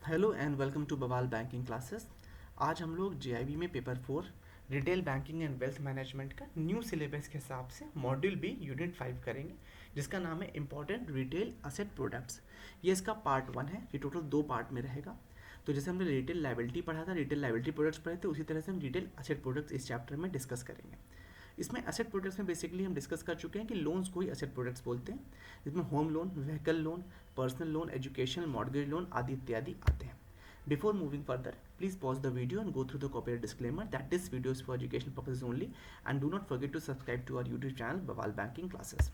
Hello and welcome to बवाल banking classes. आज हम लोग जेआईबी में paper 4 retail banking and wealth management का न्यू सिलेबस के हिसाब से मॉड्यूल बी यूनिट 5 करेंगे, जिसका नाम है इंपॉर्टेंट रिटेल असेट प्रोडक्ट्स। ये इसका पार्ट 1 है। ये टोटल 2 पार्ट में रहेगा। तो जैसे हमने रिटेल लायबिलिटी पढ़ा था, रिटेल लायबिलिटी प्रोडक्ट्स पढ़े थे, उसी तरह से हम रिटेल असेट प्रोडक्ट्स इस चैप्टर में डिस्कस करेंगे। इसमें असेट प्रोडक्ट्स में बेसिकली हम डिस्कस कर चुके हैं कि लोन्स को ही असेट प्रोडक्ट्स बोलते हैं। इसमें home loan, vehicle loan, personal loan, educational, mortgage loan आदि इत्यादि आते हैं। Before moving further, please pause the video and go through the copyright disclaimer that this video is for educational purposes only, and do not forget to subscribe to our YouTube channel Bawal Banking Classes.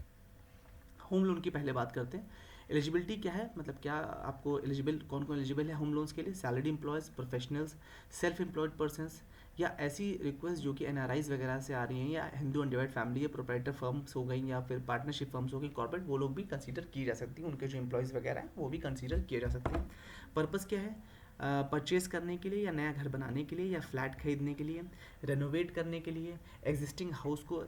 Home loan की पहले बात करते हैं। Eligibility क्या है, मतलब क्या आपको एलिजिबल, कौन कौन एलिजिबल है होम लोन्स के लिए? Salaried employees, professionals, self employed persons, या ऐसी रिक्वेस्ट जो कि एनआरआईज वगैरह से आ रही हैं, या हिंदू अनडिवाइड फैमिली या प्रोप्राइटर फर्म्स हो गई, या फिर पार्टनरशिप फर्म्स हो गई कॉर्पोरेट, वो लोग भी कंसीडर की जा सकती हैं। उनके जो एम्प्लॉयज़ वगैरह हैं वो भी कंसीडर किए जा सकते हैं। पर्पज़ क्या है? परचेज़ करने के लिए, या नया घर बनाने के लिए, या फ्लैट खरीदने के लिए, रेनोवेट करने के लिए, एग्जिस्टिंग हाउस को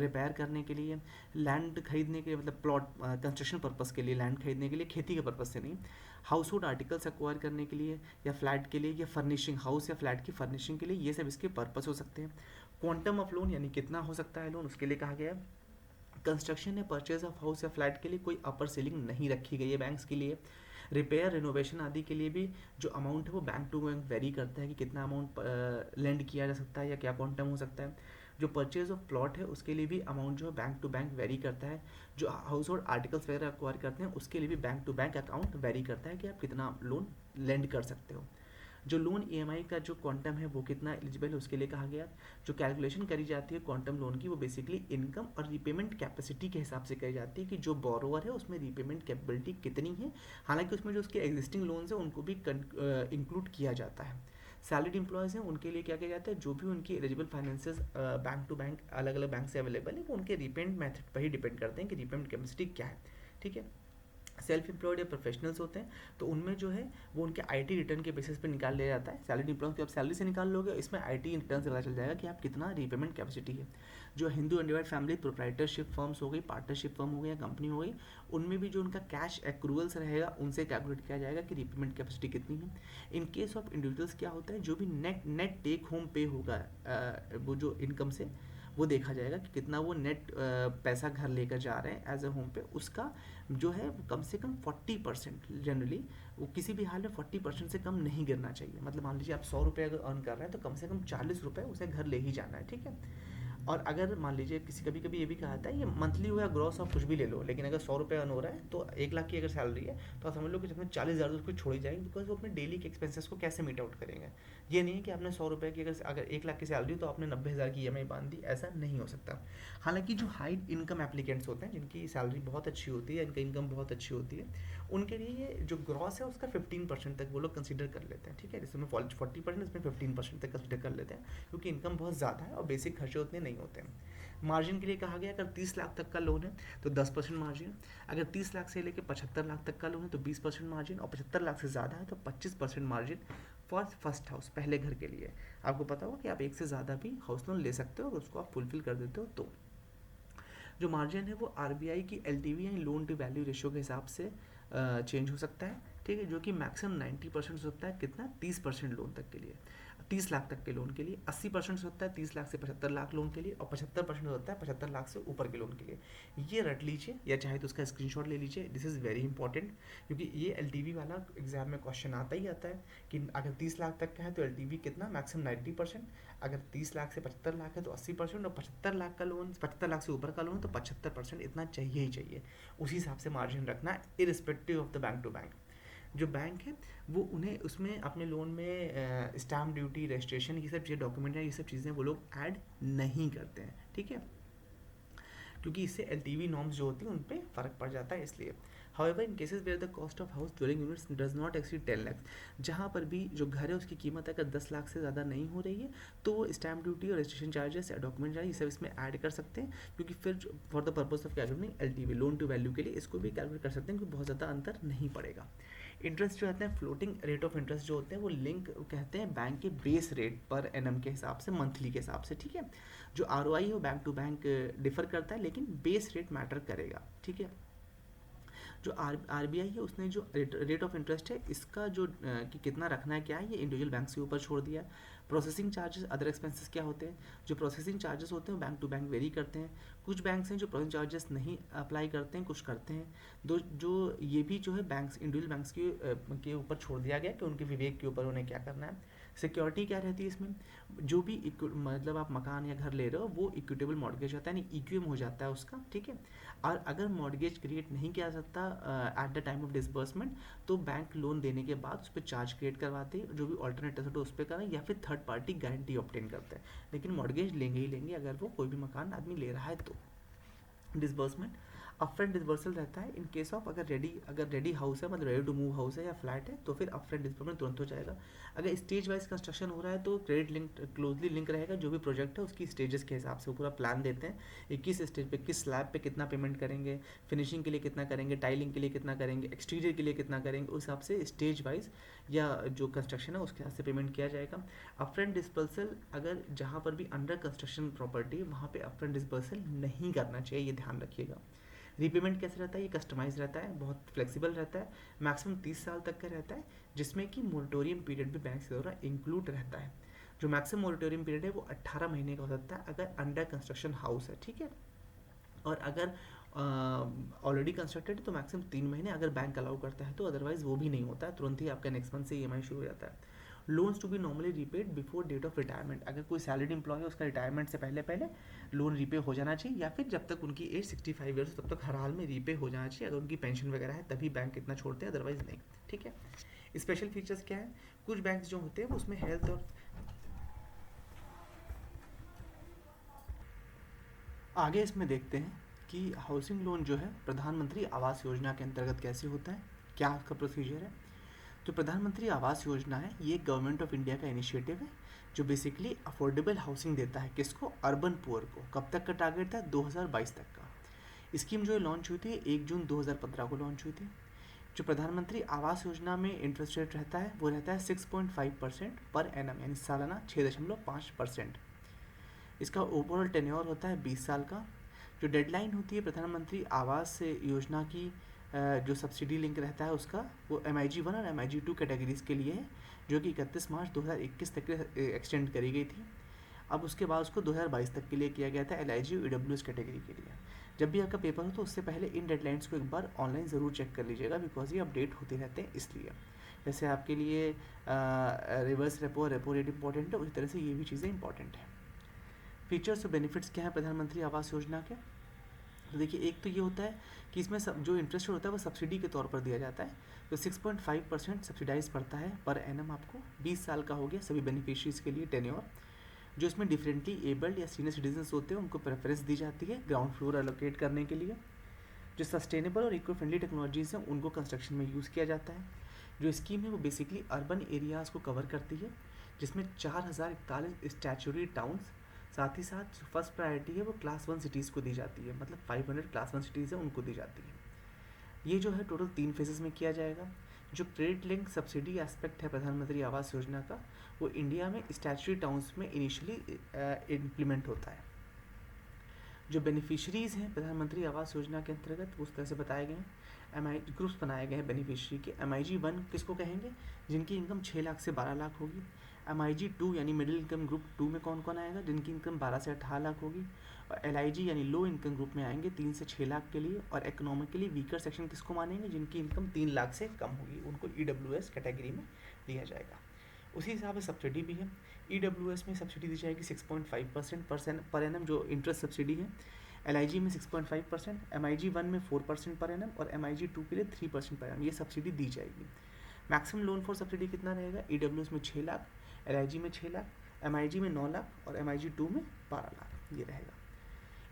रिपेयर करने के लिए, लैंड खरीदने के लिए, मतलब प्लॉट कंस्ट्रक्शन पर्पस के लिए लैंड खरीदने के लिए, खेती के पर्पस से नहीं, हाउस होल्ड आर्टिकल्स एक्वायर करने के लिए, या फ्लैट के लिए, या फर्निशिंग, हाउस या फ्लैट की फर्निशिंग के लिए, ये सब इसके पर्पस हो सकते हैं। क्वांटम ऑफ लोन यानी कितना हो सकता है लोन, उसके लिए कहा गया है। कंस्ट्रक्शन या परचेज ऑफ हाउस या फ्लैट के लिए कोई अपर सीलिंग नहीं रखी गई है बैंक्स के लिए। रिपेयर, रिनोवेशन आदि के लिए भी जो अमाउंट है वो बैंक टू बैंक वेरी करता है कि कितना अमाउंट लेंड किया जा सकता है या क्या क्वांटम हो सकता है। जो परचेज ऑफ प्लॉट है उसके लिए भी अमाउंट जो है बैंक टू बैंक वेरी करता है। जो हाउस होल्ड आर्टिकल्स वगैरह एक्वायर करते हैं उसके लिए भी bank to bank account vary करता है कि आप कितना लोन लेंड कर सकते हो। जो लोन ईएमआई का जो क्वांटम है वो कितना एलिजिबल है उसके लिए कहा गया। जो कैलकुलेशन करी जाती है क्वांटम लोन की वो बेसिकली इनकम और रीपेमेंट कैपेसिटी के हिसाब से करी जाती है कि जो बोरोवर है उसमें रीपेमेंट कैपेबिलिटी कितनी है। हालांकि उसमें जो उसके एग्जिस्टिंग लोन्स हैं उनको भी इंक्लूड किया जाता है। सैलरीड एम्प्लॉयज़ हैं उनके लिए क्या किया जाता है, जो भी उनकी eligible finances bank to bank अलग अलग बैंक से अवेलेबल है वो उनके रीपेमेंट मेथड पर ही डिपेंड करते हैं कि रीपेमेंट कैपेसिटी क्या है। ठीक है। सेल्फ एम्प्लॉयड या प्रोफेशनल्स होते हैं तो उनमें जो है वो उनके आईटी रिटर्न के बेसिस पे निकाल लिया जाता है। सैलरी एम्प्लॉय की आप सैलरी से निकाल लोगे, इसमें आईटी रिटर्न से पता चल जाएगा कि आप कितना रीपेमेंट कैपेसिटी है। जो Hindu undivided family proprietorship firms हो गई, पार्टनरशिप फर्म हो गई या कंपनी हो गई, उनमें भी जो उनका कैश एक्रूवल्स रहेगा उनसे कैलकुलेट किया जाएगा कि रीपेमेंट कैपेसिटी कितनी है। इन केस ऑफ इंडिविजुअल्स क्या होता है, जो भी नेट नेट टेक होम पे होगा वो जो इनकम से, वो देखा जाएगा कि कितना वो नेट पैसा घर लेकर जा रहे हैं एज अ होम पे, उसका जो है कम से कम 40% जनरली वो किसी भी हाल में 40% से कम नहीं गिरना चाहिए। मतलब मान लीजिए आप 100 रुपये अगर अर्न कर रहे हैं तो कम से कम 40 रुपये उसे घर ले ही जाना है। ठीक है। और अगर मान लीजिए किसी कभी कभी ये भी कहा जाता है, ये मंथली हो या ग्रॉस ऑफ कुछ भी ले लो, लेकिन अगर 100 रुपये अर्न हो रहा है तो 1 लाख की अगर सैलरी है तो आप समझ लो कि जिसमें 40,000 तो उसको छोड़ ही जाएंगे, बिकॉज वो अपने डेली के एक्सपेंसेस को कैसे मीट आउट करेंगे। ये नहीं है कि आपने 100 रुपये की अगर 1 लाख की सैलरी तो आपने 90,000 की ईएमआई बांध दी, ऐसा नहीं हो सकता। हालांकि जो हाई इनकम एप्लीकेंट्स होते हैं जिनकी सैलरी बहुत अच्छी होती है, इनका इनकम बहुत अच्छी होती है, उनके लिए ये जो ग्रॉस है उसका 15% तक वो लोग कंसिडर कर लेते हैं। ठीक है। जिसमें 40%, इसमें 15% तक कंसिडर कर लेते हैं, क्योंकि इनकम बहुत ज़्यादा है और बेसिक खर्चे उतने नहीं होते हैं। मार्जिन के लिए कहा गया अगर 30 लाख तक का लोन है तो 10% मार्जिन, अगर 30 लाख से लेकर 75 लाख तक का लोन है तो 20% मार्जिन, और 75 लाख से ज़्यादा है तो 25% मार्जिन फॉर फर्स्ट हाउस, पहले घर के लिए। आपको पता होगा कि आप एक से ज़्यादा भी हाउस लोन ले सकते हो अगर उसको आप फुलफिल कर देते हो तो। जो मार्जिन है वो आरबीआई की एलटीवी यानी लोन टू वैल्यू रेशियो के हिसाब से चेंज हो सकता है। ठीक है। जो कि मैक्सिमम 90% हो सकता है, कितना, 30% लोन तक के लिए, 30 लाख तक के लोन के लिए। 80% होता है 30 लाख से 75 लाख लोन के लिए, और 75% होता है 75 लाख से ऊपर के लोन के लिए। ये रट लीजिए या चाहे तो उसका स्क्रीनशॉट ले लीजिए, दिस इज़ वेरी इंपॉर्टेंट, क्योंकि ये एलटीवी वाला एग्जाम में क्वेश्चन आता ही आता है कि अगर 30 लाख तक का है तो एलटीवी कितना, मैक्सिमम 90%, अगर 30 लाख से 75 लाख है तो 80%, और 75 लाख का लोन, 75 लाख से ऊपर का लोन तो 75%, इतना चाहिए ही चाहिए। उसी हिसाब से मार्जिन रखना है irrespective of the bank to bank. जो बैंक है वो उन्हें उसमें अपने लोन में स्टैम्प ड्यूटी, रजिस्ट्रेशन, ये सब चीज़ें, डॉक्यूमेंट, ये सब चीज़ें वो लोग ऐड नहीं करते हैं। ठीक है। क्योंकि इससे एलटीवी नॉर्म्स जो होती हैं उन पर फ़र्क पड़ जाता है, इसलिए। However in cases where the cost of house dwelling units does not exceed 10 lakh, जहाँ पर भी जो घर है उसकी कीमत अगर 10 लाख से ज़्यादा नहीं हो रही है तो वो स्टैम्प ड्यूटी और रजिस्ट्रेशन चार्जेस या डॉक्यूमेंट चार्ज ये सब इसमें ऐड कर सकते हैं, क्योंकि फिर for the purpose of calculating LTV loan to value के लिए इसको भी कैलकुलेट कर सकते हैं, क्योंकि बहुत ज़्यादा अंतर नहीं पड़ेगा। इंटरेस्ट जो होते हैं, फ्लोटिंग रेट ऑफ इंटरेस्ट जो होते हैं वो लिंक कहते हैं बैंक के बेस रेट पर एनम के हिसाब से, मंथली के हिसाब से। ठीक है। जो आरओआई है वो बैंक टू बैंक डिफर करता है, लेकिन बेस रेट मैटर करेगा। ठीक है। जो आरबीआई है उसने जो रेट ऑफ इंटरेस्ट है इसका जो कि कितना रखना है क्या है, ये इंडिविजुअल बैंक के ऊपर छोड़ दिया है। प्रोसेसिंग चार्जेस अदर एक्सपेंसेस क्या होते हैं, जो प्रोसेसिंग चार्जेस होते हैं बैंक टू बैंक वेरी करते हैं। कुछ बैंक्स हैं जो प्रोसेसिंग चार्जेस नहीं अप्लाई करते हैं, कुछ करते हैं। दो जो ये भी जो है बैंक्स इंडिविजुअल बैंक्स के ऊपर छोड़ दिया गया कि उनके विवेक के ऊपर उन्हें क्या करना है। सिक्योरिटी क्या रहती है इसमें, जो भी मतलब आप मकान या घर ले रहे हो वो इक्विटेबल मॉर्गेज होता है, यानी इक्विम हो जाता है उसका, ठीक है। और अगर मॉर्गेज क्रिएट नहीं किया सकता at the time of disbursement, तो बैंक लोन देने के बाद उस पर चार्ज क्रिएट करवाते हैं, जो भी ऑल्टरनेट एसेट उस पर करें या फिर थर्ड पार्टी गारंटी ऑब्टेन करते हैं। लेकिन मॉर्गेज लेंगे ही लेंगे अगर वो कोई भी मकान आदमी ले रहा है तो। डिसबर्समेंट अपफ्रंट डिसबर्सल रहता है इन केस ऑफ अगर रेडी हाउस है, मतलब रेडी टू मूव हाउस है या फ्लैट है, तो फिर अपफ्रंट डिसबर्समेंट तुरंत हो जाएगा। अगर स्टेज वाइज कंस्ट्रक्शन हो रहा है तो क्रेडिट लिंक क्लोजली लिंक रहेगा, जो भी प्रोजेक्ट है उसकी स्टेजेस के हिसाब से वो पूरा प्लान देते हैं, 21 स्टेज पे किस स्लैब पे कितना पेमेंट करेंगे, फिनिशिंग के लिए कितना करेंगे, टाइलिंग के लिए कितना करेंगे, एक्सटीरियर के लिए कितना करेंगे, उस हिसाब से स्टेज वाइज या जो कंस्ट्रक्शन है उसके हिसाब से पेमेंट किया जाएगा। अपफ्रंट डिसबर्सल अगर जहाँ पर भी अंडर कंस्ट्रक्शन प्रॉपर्टी है वहाँ पे अपफ्रंट डिसबर्सल नहीं करना चाहिए, ये ध्यान रखिएगा। रीपेमेंट कैसे रहता है, ये कस्टमाइज रहता है, बहुत फ्लेक्सिबल रहता है, मैक्सिमम 30 साल तक का रहता है, जिसमें कि मोरेटोरियम पीरियड भी बैंक के द्वारा इंक्लूड रहता है। जो मैक्सिमम मोरेटोरियम पीरियड है वो 18 महीने का हो सकता है अगर अंडर कंस्ट्रक्शन हाउस है, ठीक है। और अगर ऑलरेडी कंस्ट्रक्टेड है तो मैक्सिमम 3 महीने अगर बैंक अलाउ करता है, तो अदरवाइज वो भी नहीं होता है, तुरंत ही आपका नेक्स्ट मंथ से ईएमआई शुरू हो जाता है। Loans to be normally repaid before date of retirement, अगर कोई सैलरीड एम्प्लॉय है उसका रिटायरमेंट से पहले पहले लोन रीपे हो जाना चाहिए, या फिर जब तक उनकी एज 65 ईयर्स तब तक हर हाल में रीपे हो जाना चाहिए। अगर उनकी पेंशन वगैरह है तभी बैंक इतना छोड़ते हैं, अदरवाइज नहीं, ठीक है। स्पेशल फीचर्स क्या है, कुछ बैंक जो होते हैं उसमें हेल्थ और आगे इसमें देखते हैं कि हाउसिंग लोन जो है प्रधानमंत्री आवास योजना के अंतर्गत कैसे होता है, क्या उसका प्रोसीजर है। जो प्रधानमंत्री आवास योजना है ये गवर्नमेंट ऑफ इंडिया का इनिशिएटिव है, जो बेसिकली अफोर्डेबल हाउसिंग देता है, किसको, अर्बन पुअर को। कब तक का टारगेट था, 2022 तक का। स्कीम जो लॉन्च हुई थी 1 जून 2015 को लॉन्च हुई थी। जो प्रधानमंत्री आवास योजना में इंटरेस्ट रेट रहता है वो रहता है 6.5% पर एनम, यानी सालाना 6.5%। इसका ओवरऑल टेन्योर होता है 20 साल का। जो डेडलाइन होती है प्रधानमंत्री आवास योजना की, जो सब्सिडी लिंक रहता है उसका, वो MIG 1 और MIG 2 कैटेगरीज के लिए है, जो कि 31 मार्च 2021 तक एक्सटेंड करी गई थी। अब उसके बाद उसको 2022 तक के लिए किया गया था LIG और EWS कैटेगरी के लिए। जब भी आपका पेपर हो तो उससे पहले इन डेडलाइंस को एक बार ऑनलाइन ज़रूर चेक कर लीजिएगा, बिकॉज ये अपडेट होते रहते हैं इसलिए। जैसे आपके लिए रिवर्स रेपो रेट इंपॉर्टेंट है, उसी तरह से ये भी चीज़ें इंपॉर्टेंट हैं। फीचर्स और बेनिफिट्स क्या हैं प्रधानमंत्री आवास योजना के, तो देखिए एक तो ये होता है कि इसमें सब जो इंटरेस्ट होता है वो सब्सिडी के तौर पर दिया जाता है, तो 6.5% सब्सिडाइज पड़ता है पर एनम आपको। 20 साल का हो गया सभी बेनिफिशरीज के लिए टेन्योर। जो इसमें डिफरेंटली एबल्ड या सीनियर सिटीजन्स होते हैं उनको प्रेफरेंस दी जाती है ग्राउंड फ्लोर एलोकेट करने के लिए। जो सस्टेनेबल और इको फ्रेंडली टेक्नोलॉजीज़ हैं उनको कंस्ट्रक्शन में यूज़ किया जाता है। जो स्कीम है वो बेसिकली अर्बन एरियाज़ को कवर करती है, जिसमें 4041 स्टैचुरी टाउन्स, साथ ही साथ जो फर्स्ट प्रायोरिटी है वो क्लास 1 सिटीज़ को दी जाती है, मतलब 500 क्लास 1 सिटीज़ है उनको दी जाती है। ये जो है टोटल 3 फेजेस में किया जाएगा। जो क्रेडिट लिंक सब्सिडी एस्पेक्ट है प्रधानमंत्री आवास योजना का, वो इंडिया में स्टैचुरी टाउन्स में इनिशियली इम्प्लीमेंट होता है। जो बेनिफिशरीज़ हैं प्रधानमंत्री आवास योजना के अंतर्गत उस तरह से बताए गए हैं। ग्रुप्स बनाए गए हैं बेनिफिशरी के। MIG 1 किसको कहेंगे, जिनकी इनकम 6 लाख से 12 लाख होगी। MIG 2 यानी मिडिल इनकम ग्रुप 2 में कौन कौन आएगा, जिनकी इनकम 12 से 18 लाख होगी। और LIG यानी लो इनकम ग्रुप में आएंगे 3 से 6 लाख के लिए। और इकोनॉमिकली वीकर सेक्शन किसको मानेंगे, जिनकी इनकम 3 लाख से कम होगी, उनको EWS कैटेगरी में दिया जाएगा। उसी हिसाब से सब्सिडी भी है। EWS में सब्सिडी दी जाएगी 6.5% पर एनम, जो इंटरेस्ट सब्सिडी है। LIG में 6.5%, MIG 1 में 4% पर एनम और MIG 2 के लिए 3% पर एनम ये सब्सिडी दी जाएगी। मैक्सिमम लोन फॉर सब्सिडी कितना रहेगा, EWS में 6 लाख, LIG में 6 लाख, MIG में 9 लाख और MIG 2 में 12 लाख ये रहेगा।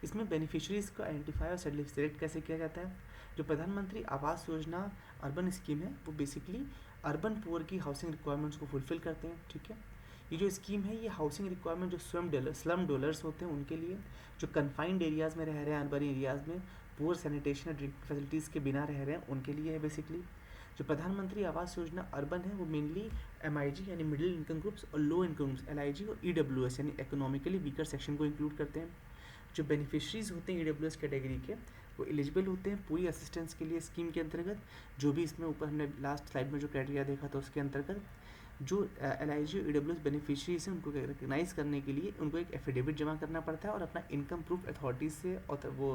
इसमें बेनिफिशरीज़ को आइडेंटिफाई और सेलेक्ट कैसे किया जाता है। जो प्रधानमंत्री आवास योजना अर्बन स्कीम है वो बेसिकली अर्बन पुअर की हाउसिंग रिक्वायरमेंट्स को फुलफिल करते हैं, ठीक है। ये जो स्कीम है ये हाउसिंग रिक्वायरमेंट जो स्लम डोलर्स होते हैं उनके लिए, जो कन्फाइंड एरियाज़ में रह रहे हैं, अर्बन एरियाज़ में पुअर सैनिटेशन और ड्रिंकिंग फैसिलिटीज़ के बिना रह रहे हैं उनके लिए है बेसिकली। जो प्रधानमंत्री आवास योजना अर्बन है वो मेनली MIG यानी मिडिल इनकम ग्रुप्स और लो इनकम ग्रुप्स LIG और EWS यानी इकोनॉमिकली वीकर सेक्शन को इंक्लूड करते हैं। जो बेनिफिशरीज़ होते हैं EWS कैटेगरी के, वो एलिजिबल होते हैं पूरी असिस्टेंस के लिए स्कीम के अंतर्गत, जो भी इसमें ऊपर हमने लास्ट स्लाइड में जो क्राइटेरिया देखा था उसके अंतर्गत। जो LIG EWS बेनिफिशरीज हैं उनको रिकग्नाइज करने के लिए उनको एक एफिडेविट जमा करना पड़ता है और अपना इनकम प्रूफ अथॉरिटीज से वो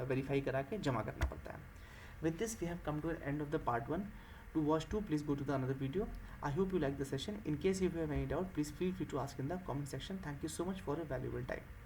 वेरीफाई करा के जमा करना पड़ता है। With this, we have come to the end of the part 1. To watch 2, please go to the another video. I hope you like the session. In case if you have any doubt, please feel free to ask in the comment section. Thank you so much for your valuable time.